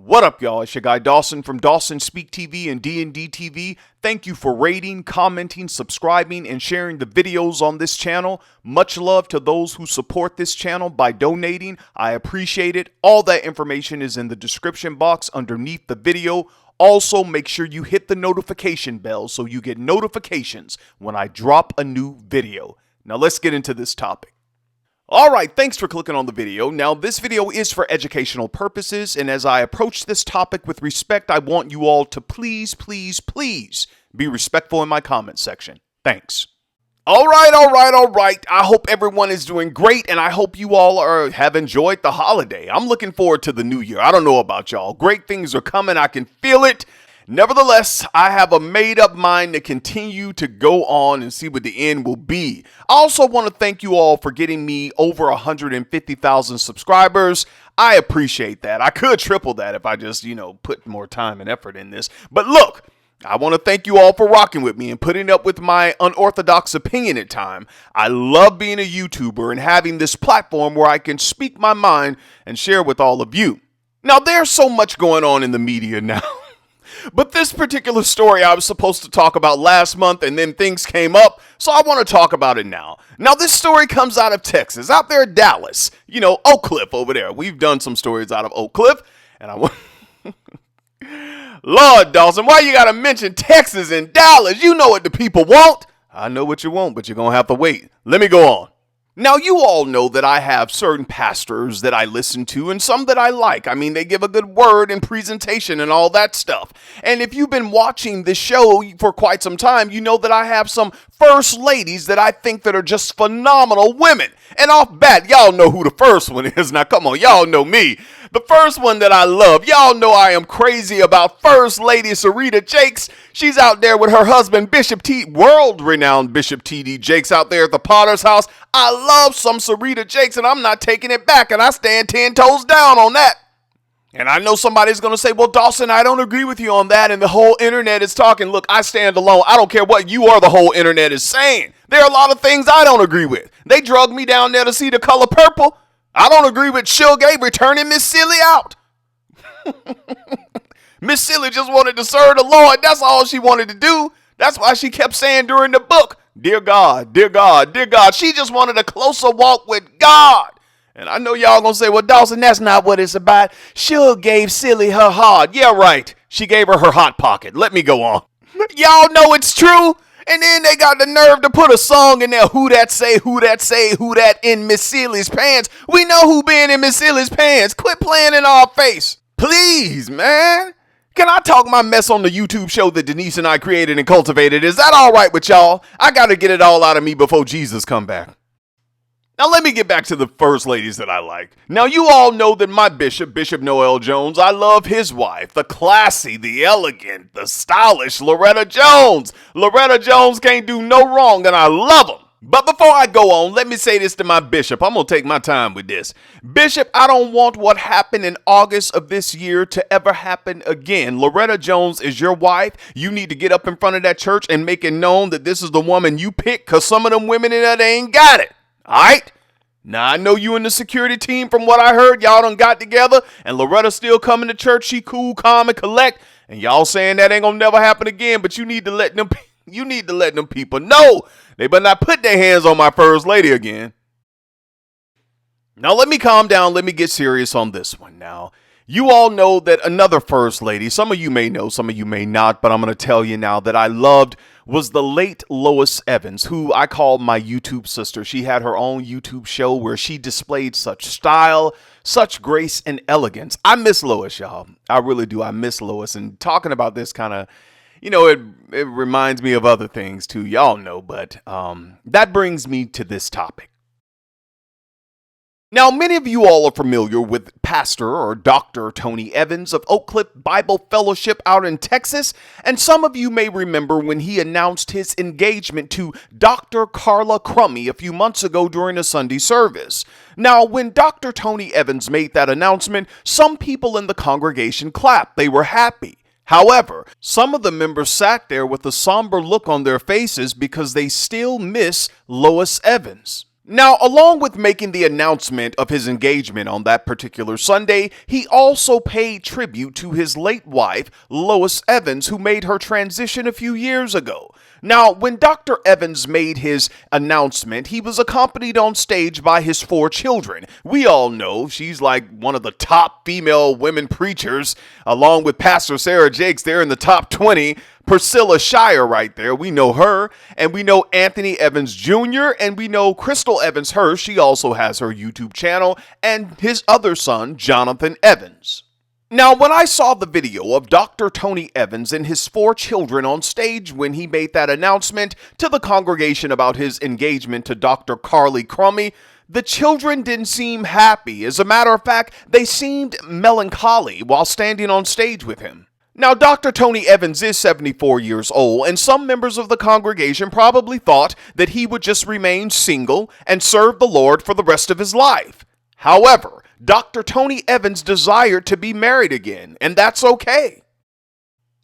What up, y'all? It's your guy Dawson from Dawson Speak TV and D&D TV. Thank you for rating, commenting, subscribing, and sharing the videos on this channel. Much love to those who support this channel by donating. I appreciate it. All that information is in the description box underneath the video. Also, make sure you hit the notification bell so you get notifications when I drop a new video. Now let's get into this topic. Alright, thanks for clicking on the video. Now, this video is for educational purposes, and as I approach this topic with respect, I want you all to please be respectful in my comment section. Thanks. Alright. I hope everyone is doing great, and I hope you all have enjoyed the holiday. I'm looking forward to the new year. I don't know about y'all. Great things are coming. I can feel it. Nevertheless, I have a made-up mind to continue to go on and see what the end will be. I also want to thank you all for getting me over 150,000 subscribers. I appreciate that. I could triple that if I just, put more time and effort in this. But look, I want to thank you all for rocking with me and putting up with my unorthodox opinion at time. I love being a YouTuber and having this platform where I can speak my mind and share with all of you. Now, there's so much going on in the media now. But this particular story I was supposed to talk about last month, and then things came up, so I want to talk about it now. Now, this story comes out of Texas, out there in Dallas. Oak Cliff over there. We've done some stories out of Oak Cliff, and I want... Lord, Dawson, why you got to mention Texas and Dallas? You know what the people want. I know what you want, but you're going to have to wait. Let me go on. Now, you all know that I have certain pastors that I listen to and some that I like. I mean, they give a good word and presentation and all that stuff. And if you've been watching this show for quite some time, you know that I have some first ladies that I think that are just phenomenal women. And off bat, y'all know who the first one is. Now, come on, y'all know me. The first one that I love, y'all know I am crazy about First Lady Sarita Jakes. She's out there with her husband, world-renowned Bishop T.D. Jakes out there at the Potter's house. I love some Sarita Jakes, and I'm not taking it back, and I stand 10 toes down on that. And I know somebody's going to say, well, Dawson, I don't agree with you on that, and the whole internet is talking. Look, I stand alone. I don't care what you or the whole internet is saying. There are a lot of things I don't agree with. They drugged me down there to see The Color Purple. I don't agree with Suge Avery turning Miss Silly out. Miss Silly just wanted to serve the Lord. That's all she wanted to do. That's why she kept saying during the book, dear God, dear God, dear God. She just wanted a closer walk with God. And I know y'all gonna say, well, Dawson, that's not what it's about. Suge gave Silly her heart. Yeah, right. She gave her hot pocket. Let me go on. Y'all know it's true. And then they got the nerve to put a song in there. Who that say, who that say, who that in Miss Silly's pants. We know who been in Miss Silly's pants. Quit playing in our face. Please, man. Can I talk my mess on the YouTube show that Denise and I created and cultivated? Is that all right with y'all? I got to get it all out of me before Jesus come back. Now, let me get back to the first ladies that I like. Now, you all know that my Bishop Noel Jones, I love his wife, the classy, the elegant, the stylish Loretta Jones. Loretta Jones can't do no wrong, and I love him. But before I go on, let me say this to my bishop. I'm going to take my time with this. Bishop, I don't want what happened in August of this year to ever happen again. Loretta Jones is your wife. You need to get up in front of that church and make it known that this is the woman you pick, because some of them women in there, they ain't got it. All right? Now, I know you and the security team, from what I heard, y'all done got together, and Loretta's still coming to church. She cool, calm, and collect, and y'all saying that ain't gonna never happen again, but you need to let them people know they better not put their hands on my first lady again. Now, let me calm down. Let me get serious on this one now. You all know that another first lady, some of you may know, some of you may not, but I'm going to tell you now that I loved was the late Lois Evans, who I call my YouTube sister. She had her own YouTube show where she displayed such style, such grace and elegance. I miss Lois, y'all. I really do. I miss Lois. And talking about this kind of, it reminds me of other things too. Y'all know, but that brings me to this topic. Now, many of you all are familiar with Pastor or Dr. Tony Evans of Oak Cliff Bible Fellowship out in Texas, and some of you may remember when he announced his engagement to Dr. Carla Crummy a few months ago during a Sunday service. Now, when Dr. Tony Evans made that announcement, some people in the congregation clapped. They were happy. However, some of the members sat there with a somber look on their faces because they still miss Lois Evans. Now, along with making the announcement of his engagement on that particular Sunday, he also paid tribute to his late wife, Lois Evans, who made her transition a few years ago. Now, when Dr. Evans made his announcement, he was accompanied on stage by his 4 children. We all know she's like one of the top female women preachers, along with Pastor Sarah Jakes. They're in the top 20. Priscilla Shire right there. We know her. And we know Anthony Evans Jr. And we know Crystal Evans Hurst. She also has her YouTube channel. And his other son, Jonathan Evans. Now, when I saw the video of Dr. Tony Evans and his 4 children on stage when he made that announcement to the congregation about his engagement to Dr. Carly Crummy, the children didn't seem happy. As a matter of fact, they seemed melancholy while standing on stage with him. Now, Dr. Tony Evans is 74 years old, and some members of the congregation probably thought that he would just remain single and serve the Lord for the rest of his life. However, Dr. Tony Evans desired to be married again, and that's okay.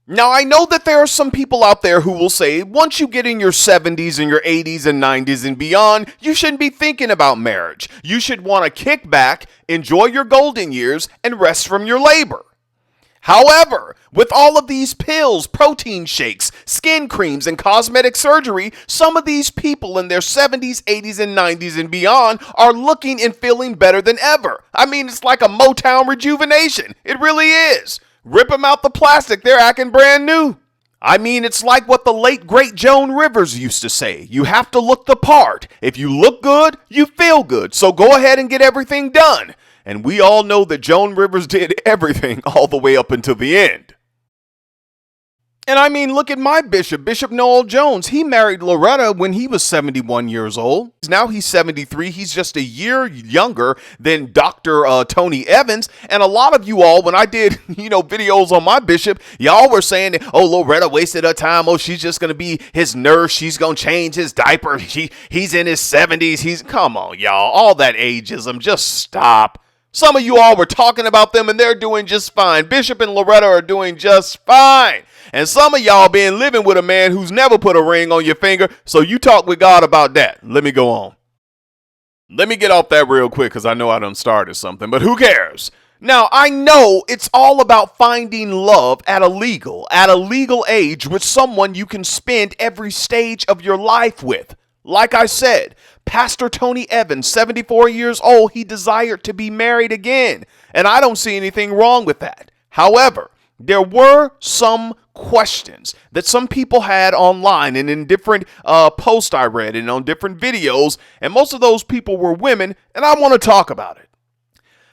Now, I know that there are some people out there who will say, once you get in your 70s and your 80s and 90s and beyond, you shouldn't be thinking about marriage. You should want to kick back, enjoy your golden years, and rest from your labor. However, with all of these pills, protein shakes, skin creams, and cosmetic surgery, some of these people in their 70s, 80s, and 90s and beyond are looking and feeling better than ever. I mean, it's like a Motown rejuvenation. It really is. Rip them out the plastic, they're acting brand new. I mean, it's like what the late, great Joan Rivers used to say. You have to look the part. If you look good, you feel good. So go ahead and get everything done. And we all know that Joan Rivers did everything all the way up until the end. And I mean, look at my bishop, Bishop Noel Jones. He married Loretta when he was 71 years old. Now he's 73. He's just a year younger than Dr. Tony Evans. And a lot of you all, when I did, videos on my bishop, y'all were saying that, oh, Loretta wasted her time. Oh, she's just going to be his nurse. She's going to change his diaper. He's in his 70s. Come on, y'all. All that ageism. Just stop. Some of you all were talking about them and they're doing just fine. Bishop and Loretta are doing just fine. And some of y'all been living with a man who's never put a ring on your finger, so you talk with God about that. Let me go on. Let me get off that real quick because I know I done started something, but who cares? Now, I know it's all about finding love at a legal age with someone you can spend every stage of your life with. Like I said, Pastor Tony Evans, 74 years old, he desired to be married again, and I don't see anything wrong with that. However, there were some questions that some people had online and in different posts I read and on different videos, and most of those people were women, and I want to talk about it.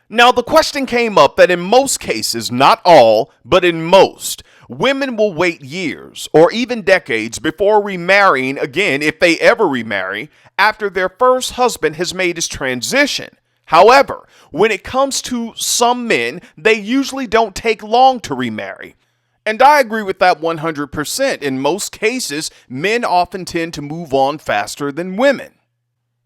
Now, the question came up that in most cases, not all, but in most, women will wait years or even decades before remarrying again, if they ever remarry, after their first husband has made his transition. However, when it comes to some men, they usually don't take long to remarry. And I agree with that 100%. In most cases, men often tend to move on faster than women.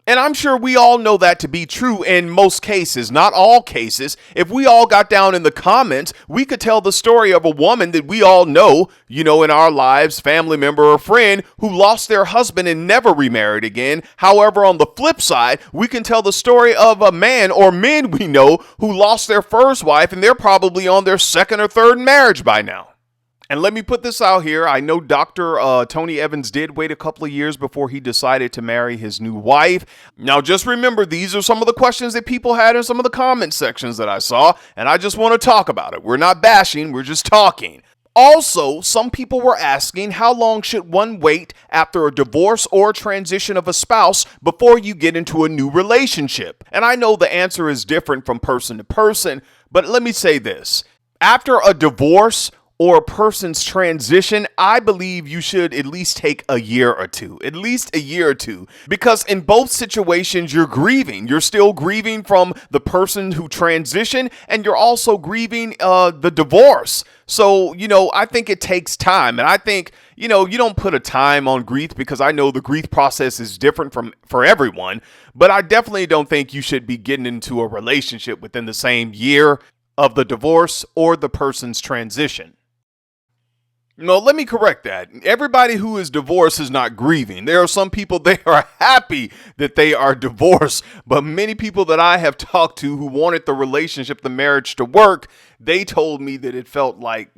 And I'm sure we all know that to be true in most cases, not all cases. If we all got down in the comments, we could tell the story of a woman that we all know, in our lives, family member or friend, who lost their husband and never remarried again. However, on the flip side, we can tell the story of a man or men we know who lost their first wife and they're probably on their second or third marriage by now. And let me put this out here. I know Dr. Tony Evans did wait a couple of years before he decided to marry his new wife. Now, just remember, these are some of the questions that people had in some of the comment sections that I saw, and I just want to talk about it. We're not bashing, we're just talking. Also, some people were asking, how long should one wait after a divorce or transition of a spouse before you get into a new relationship? And I know the answer is different from person to person, but let me say this. After a divorce or a person's transition, I believe you should at least take a year or two, because in both situations, you're grieving. You're still grieving from the person who transitioned, and you're also grieving the divorce. So, I think it takes time, and I think, you don't put a time on grief because I know the grief process is different for everyone, but I definitely don't think you should be getting into a relationship within the same year of the divorce or the person's transition. No, let me correct that. Everybody who is divorced is not grieving. There are some people, they are happy that they are divorced. But many people that I have talked to who wanted the relationship, the marriage to work, they told me that it felt like,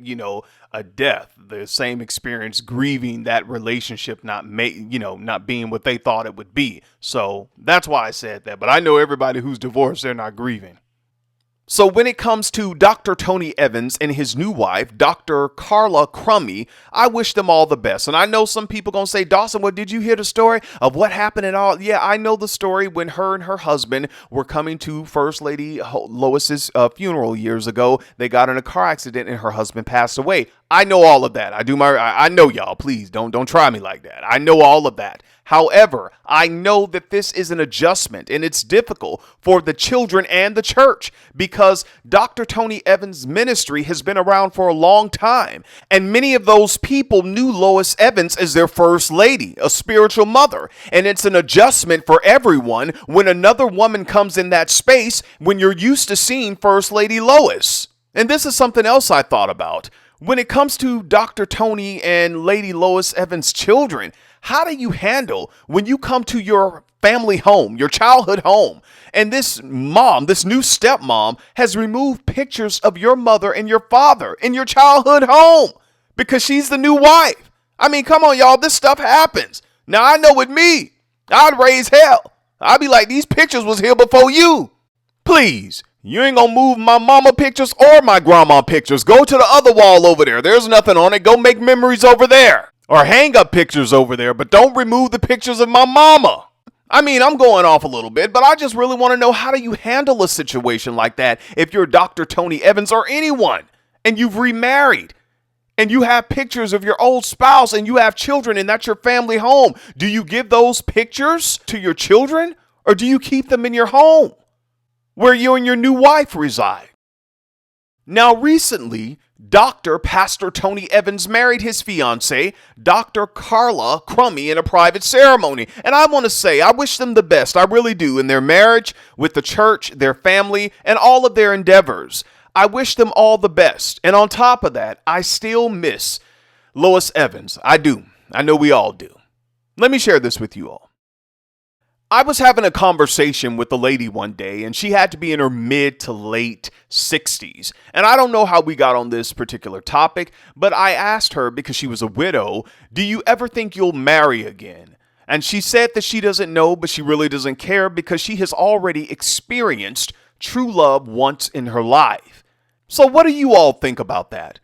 a death. The same experience grieving that relationship not being what they thought it would be. So that's why I said that. But I know everybody who's divorced, they're not grieving. So when it comes to Dr. Tony Evans and his new wife, Dr. Carla Crummy, I wish them all the best. And I know some people going to say, Dawson, well, did you hear the story of what happened and all? Yeah, I know the story when her and her husband were coming to First Lady Lois's funeral years ago. They got in a car accident and her husband passed away. I know all of that. I know y'all. Please don't try me like that. I know all of that. However, I know that this is an adjustment and it's difficult for the children and the church because Dr. Tony Evans' ministry has been around for a long time. And many of those people knew Lois Evans as their first lady, a spiritual mother. And it's an adjustment for everyone when another woman comes in that space when you're used to seeing First Lady Lois. And this is something else I thought about. When it comes to Dr. Tony and Lady Lois Evans' children, how do you handle when you come to your family home, your childhood home, and this mom, this new stepmom, has removed pictures of your mother and your father in your childhood home because she's the new wife? I mean, come on, y'all, this stuff happens. Now, I know with me, I'd raise hell. I'd be like, these pictures was here before you. Please. You ain't gonna move my mama pictures or my grandma pictures. Go to the other wall over there. There's nothing on it. Go make memories over there. Or hang up pictures over there, but don't remove the pictures of my mama. I mean, I'm going off a little bit, but I just really want to know, how do you handle a situation like that if you're Dr. Tony Evans or anyone and you've remarried and you have pictures of your old spouse and you have children and that's your family home? Do you give those pictures to your children or do you keep them in your home where you and your new wife reside? Now, recently, Pastor Tony Evans married his fiancée, Dr. Carla Crummy, in a private ceremony. And I want to say, I wish them the best. I really do. In their marriage, with the church, their family, and all of their endeavors. I wish them all the best. And on top of that, I still miss Lois Evans. I do. I know we all do. Let me share this with you all. I was having a conversation with a lady one day, and she had to be in her mid to late 60s. And I don't know how we got on this particular topic, but I asked her, because she was a widow, do you ever think you'll marry again? And she said that she doesn't know, but she really doesn't care because she has already experienced true love once in her life. So what do you all think about that?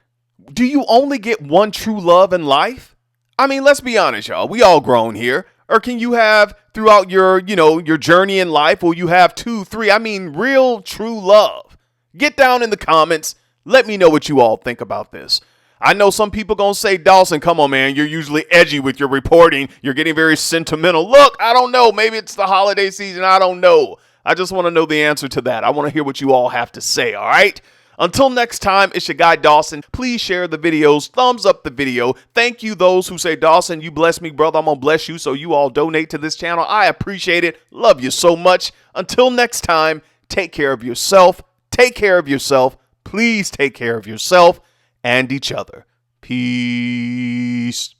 Do you only get one true love in life? I mean, let's be honest, y'all. We all grown here. Or can you have throughout your journey in life, will you have 2, 3, real true love? Get down in the comments. Let me know what you all think about this. I know some people going to say, Dawson, come on, man. You're usually edgy with your reporting. You're getting very sentimental. Look, I don't know. Maybe it's the holiday season. I don't know. I just want to know the answer to that. I want to hear what you all have to say, all right? Until next time, it's your guy Dawson. Please share the videos. Thumbs up the video. Thank you those who say, Dawson, you bless me, brother. I'm going to bless you. So you all donate to this channel. I appreciate it. Love you so much. Until next time, take care of yourself. Take care of yourself. Please take care of yourself and each other. Peace.